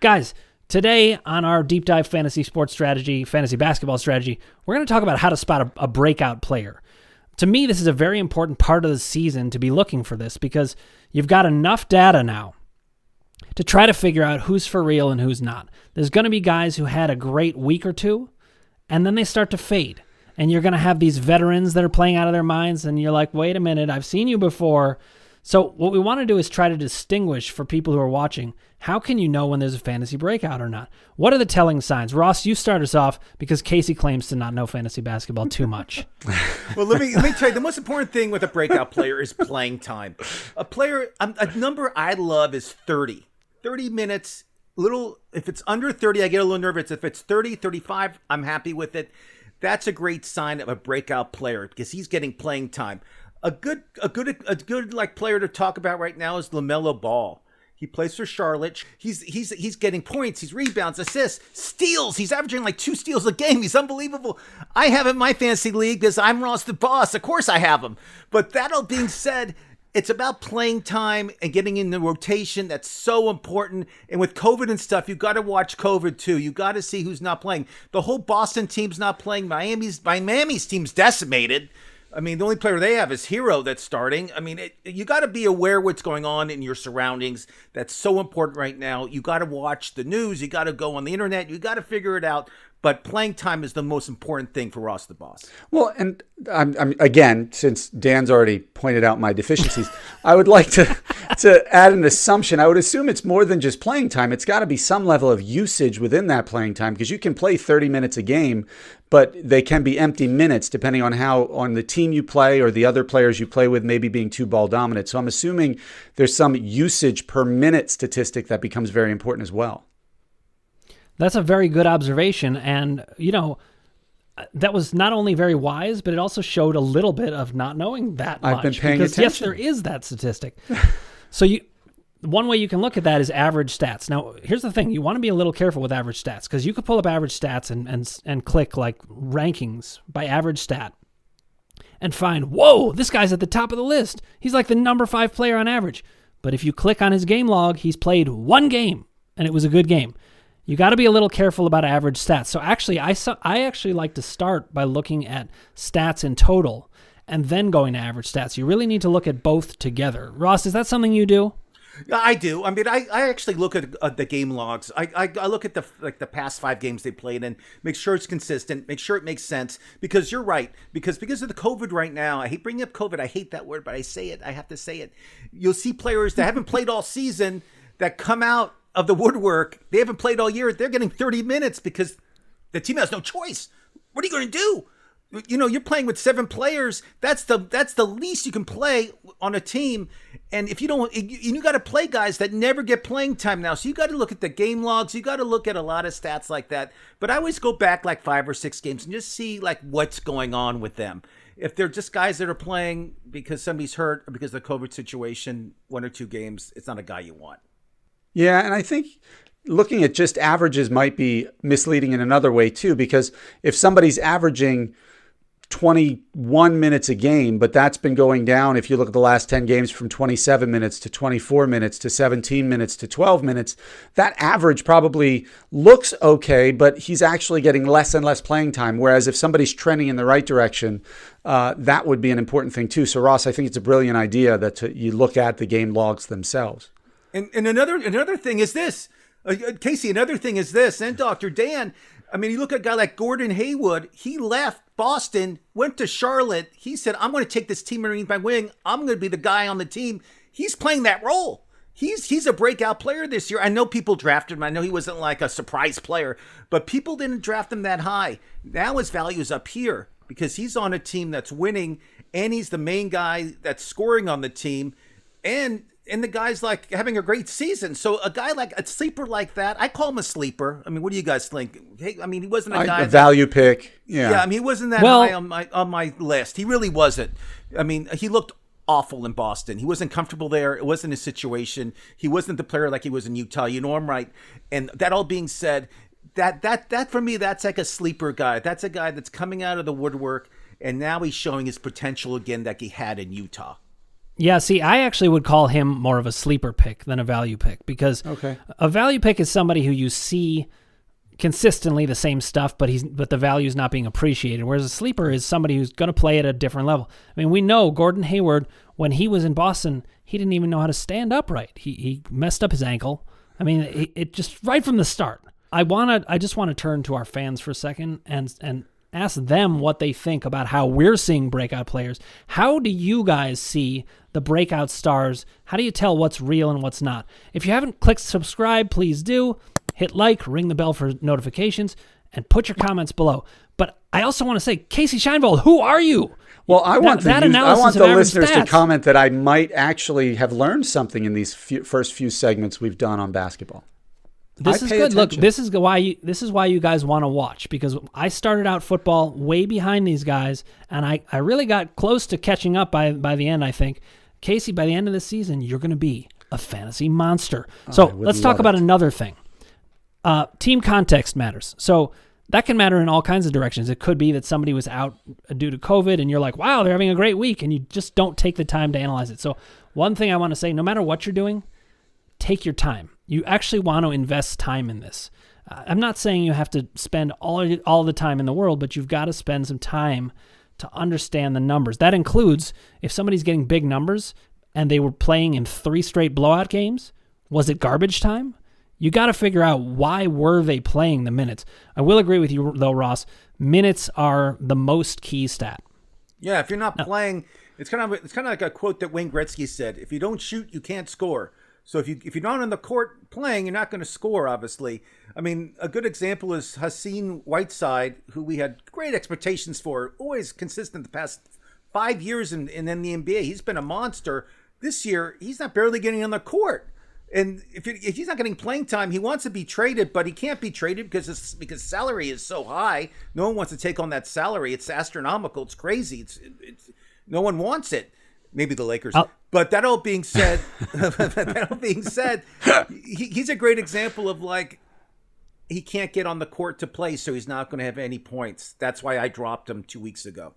Guys, today on our deep dive fantasy sports strategy, fantasy basketball strategy, we're going to talk about how to spot a breakout player. To me, this is a very important part of the season to be looking for this because you've got enough data now to try to figure out who's for real and who's not. There's going to be guys who had a great week or two, and then they start to fade. And you're going to have these veterans that are playing out of their minds, and you're like, wait a minute, I've seen you before. So what we want to do is try to distinguish for people who are watching, how can you know when there's a fantasy breakout or not? What are the telling signs? Ross, you start us off because Casey claims to not know fantasy basketball too much. Well, let me tell you, the most important thing with a breakout player is playing time. A number I love is 30. 30 minutes, if it's under 30, I get a little nervous. If it's 30, 35, I'm happy with it. That's a great sign of a breakout player because he's getting playing time. A good like player to talk about right now is LaMelo Ball. He plays for Charlotte. He's getting points, he's rebounds, assists, steals. He's averaging like 2 steals a game. He's unbelievable. I have him in my fantasy league because I'm Ross the boss. Of course I have him. But that all being said, it's about playing time and getting in the rotation. That's so important. And with COVID and stuff, you got to watch COVID too. You got to see who's not playing. The whole Boston team's not playing. Miami's team's decimated. I mean, the only player they have is Hero that's starting. I mean, you got to be aware what's going on in your surroundings. That's so important right now. You got to watch the news. You got to go on the internet. You got to figure it out. But playing time is the most important thing for Ross the boss. Well, and I'm again, since Dan's already pointed out my deficiencies, I would like to add an assumption. I would assume it's more than just playing time. It's got to be some level of usage within that playing time because you can play 30 minutes a game, but they can be empty minutes depending on on the team you play or the other players you play with maybe being too ball dominant. So I'm assuming there's some usage per minute statistic that becomes very important as well. That's a very good observation. And, that was not only very wise, but it also showed a little bit of not knowing that much. I've been paying because, attention. yes, there is that statistic. So one way you can look at that is average stats. Now, here's the thing. You want to be a little careful with average stats because you could pull up average stats and click like rankings by average stat and find, whoa, this guy's at the top of the list. He's like the number 5 player on average. But if you click on his game log, he's played 1 game, and it was a good game. You got to be a little careful about average stats. So actually, I actually like to start by looking at stats in total and then going to average stats. You really need to look at both together. Ross, is that something you do? I do. I mean, I actually look at the game logs. I look at the past 5 games they played and make sure it's consistent, make sure it makes sense. Because you're right. Because of the COVID right now, I hate bringing up COVID. I hate that word, but I say it. I have to say it. You'll see players that haven't played all season that come out of the woodwork. They haven't played all year. They're getting 30 minutes because the team has no choice. What are you going to do? You're playing with 7 players. That's the least you can play on a team. And if you don't, you got to play guys that never get playing time now. So you got to look at the game logs. You got to look at a lot of stats like that. But I always go back like 5 or 6 games and just see like what's going on with them. If they're just guys that are playing because somebody's hurt or because of the COVID situation, 1 or 2 games, it's not a guy you want. Yeah, and I think looking at just averages might be misleading in another way too, because if somebody's averaging 21 minutes a game, but that's been going down if you look at the last 10 games from 27 minutes to 24 minutes to 17 minutes to 12 minutes, that average probably looks okay, but he's actually getting less and less playing time. Whereas if somebody's trending in the right direction, that would be an important thing too. So Ross, I think it's a brilliant idea that you look at the game logs themselves. And another thing is this, Casey, another thing is this, and Dr. Dan, I mean, you look at a guy like Gordon Hayward, he left Boston, went to Charlotte. He said, I'm going to take this team underneath my wing. I'm going to be the guy on the team. He's playing that role. He's a breakout player this year. I know people drafted him. I know he wasn't like a surprise player, but people didn't draft him that high. Now his value is up here because he's on a team that's winning, and he's the main guy that's scoring on the team, and the guy's like having a great season. So a guy like a sleeper like that, I call him a sleeper. I mean, what do you guys think? Hey, I mean, he wasn't a guy. A value pick. Yeah. Yeah. I mean, he wasn't that high on my list. He really wasn't. I mean, he looked awful in Boston. He wasn't comfortable there. It wasn't his situation. He wasn't the player like he was in Utah. You know, I'm right. And that all being said, that for me, that's like a sleeper guy. That's a guy that's coming out of the woodwork, and now he's showing his potential again that he had in Utah. Yeah, see, I actually would call him more of a sleeper pick than a value pick, because a value pick is somebody who you see consistently the same stuff, but the value is not being appreciated, whereas a sleeper is somebody who's going to play at a different level. I mean, we know Gordon Hayward, when he was in Boston, he didn't even know how to stand upright. He messed up his ankle. I mean, it just right from the start. I just want to turn to our fans for a second and ask them what they think about how we're seeing breakout players. How do you guys see the breakout stars? How do you tell what's real and what's not? If you haven't clicked subscribe, please do. Hit like, ring the bell for notifications, and put your comments below. But I also want to say, Casey Scheinwald, who are you? Well, I want the listeners stats to comment that I might actually have learned something in these first few segments we've done on basketball. This is good. Look, this is why you guys want to watch, because I started out football way behind these guys, and I really got close to catching up by the end, I think. Casey, by the end of the season, you're going to be a fantasy monster. So let's talk about another thing. Team context matters. So that can matter in all kinds of directions. It could be that somebody was out due to COVID, and you're like, wow, they're having a great week, and you just don't take the time to analyze it. So one thing I want to say, no matter what you're doing, take your time. You actually want to invest time in this. I'm not saying you have to spend all the time in the world, but you've got to spend some time to understand the numbers. That includes if somebody's getting big numbers and they were playing in 3 straight blowout games, was it garbage time? You got to figure out why were they playing the minutes. I will agree with you, though, Ross. Minutes are the most key stat. Yeah, if you're not playing, it's kind of like a quote that Wayne Gretzky said: "If you don't shoot, you can't score." So if you're not on the court playing, you're not going to score, obviously. I mean, a good example is Hussein Whiteside, who we had great expectations for, always consistent the past 5 years in the NBA. He's been a monster. This year, he's not barely getting on the court. And if he's not getting playing time, he wants to be traded, but he can't be traded because salary is so high. No one wants to take on that salary. It's astronomical. It's crazy. It's no one wants it. Maybe the Lakers. But that all being said, he's a great example of, like, he can't get on the court to play, so he's not going to have any points. That's why I dropped him 2 weeks ago.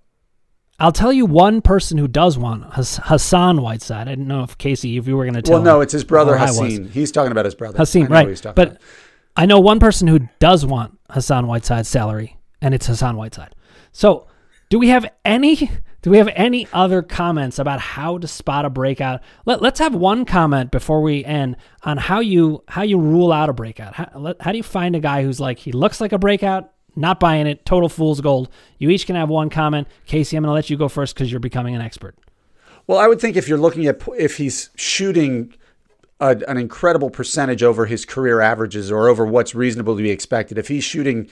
I'll tell you one person who does want Hussein Whiteside. I didn't know if Casey, if you were going to tell him. Well, no, it's his brother Hussein. He's talking about his brother. Hussein, right. But I know one person who does want Hussein Whiteside's salary, and it's Hussein Whiteside. So do we have any other comments about how to spot a breakout? Let's have one comment before we end on how you rule out a breakout. How do you find a guy who's like, he looks like a breakout, not buying it, total fool's gold? You each can have one comment. Casey, I'm going to let you go first because you're becoming an expert. Well, I would think if you're looking at if he's shooting an incredible percentage over his career averages or over what's reasonable to be expected, if he's shooting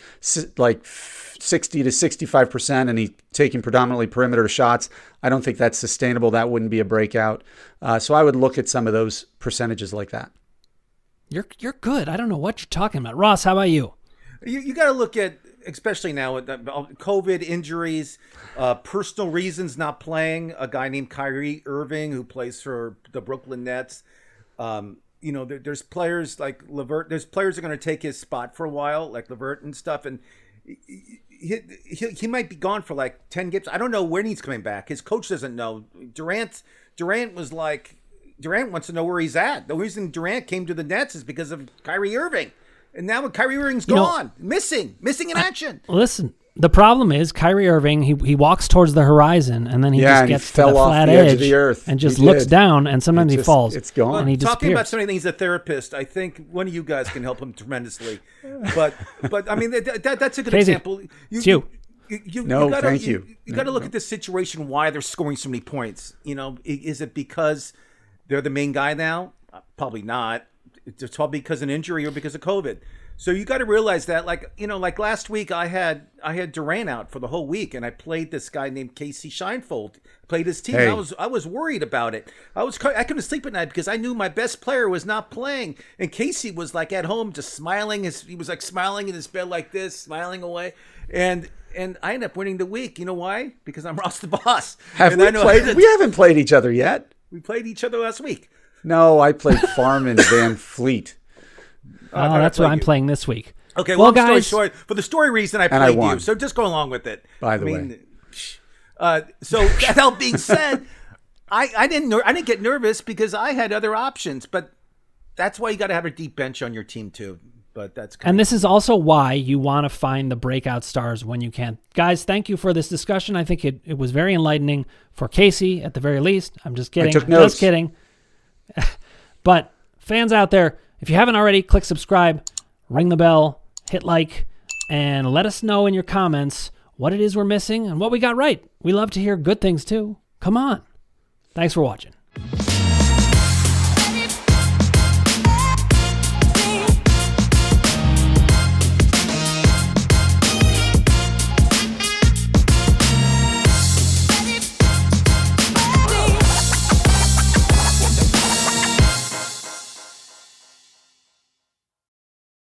like 60 to 65% and he's taking predominantly perimeter shots, I don't think that's sustainable. That wouldn't be a breakout. So I would look at some of those percentages like that. You're good. I don't know what you're talking about. Ross, how about you? You got to look at, especially now with COVID, injuries, personal reasons not playing. A guy named Kyrie Irving who plays for the Brooklyn Nets. There's players like LeVert. There's players that are going to take his spot for a while, like LeVert and stuff. And he might be gone for like 10 games. I don't know when he's coming back. His coach doesn't know. Durant wants to know where he's at. The reason Durant came to the Nets is because of Kyrie Irving. And now when Kyrie Irving's gone, missing in action. Listen, the problem is Kyrie Irving, he walks towards the horizon and then he just gets to the flat edge of the earth and just looks down, and sometimes he falls. It's gone. And he talking about somebody he's a therapist, I think one of you guys can help him tremendously. But I mean that's a good Casey, example. It's you. Thank you. You got to look at this situation, why they're scoring so many points. Is it because they're the main guy now? Probably not. It's probably because of an injury or because of COVID. So you got to realize that, like last week I had Durant out for the whole week, and I played this guy named Casey Scheinwald, played his team. Hey. I was worried about it. I couldn't sleep at night because I knew my best player was not playing, and Casey was like at home just smiling. He was like smiling in his bed like this, smiling away, and I ended up winning the week. You know why? Because I'm Ross the Boss. We haven't played each other yet. We played each other last week. No, I played Farman Van Fleet. Oh, that's what I'm playing this week. Okay, well, guys, story short, for the story reason, I played you, so just go along with it. By the way. So that all being said, I didn't get nervous because I had other options, but that's why you got to have a deep bench on your team too. But that's and this is also why you want to find the breakout stars when you can. Guys, thank you for this discussion. I think it was very enlightening for Casey at the very least. I'm just kidding. I took notes. Just kidding. But fans out there, if you haven't already, click subscribe, ring the bell, hit like, and let us know in your comments what it is we're missing and what we got right. We love to hear good things too. Come on. Thanks for watching.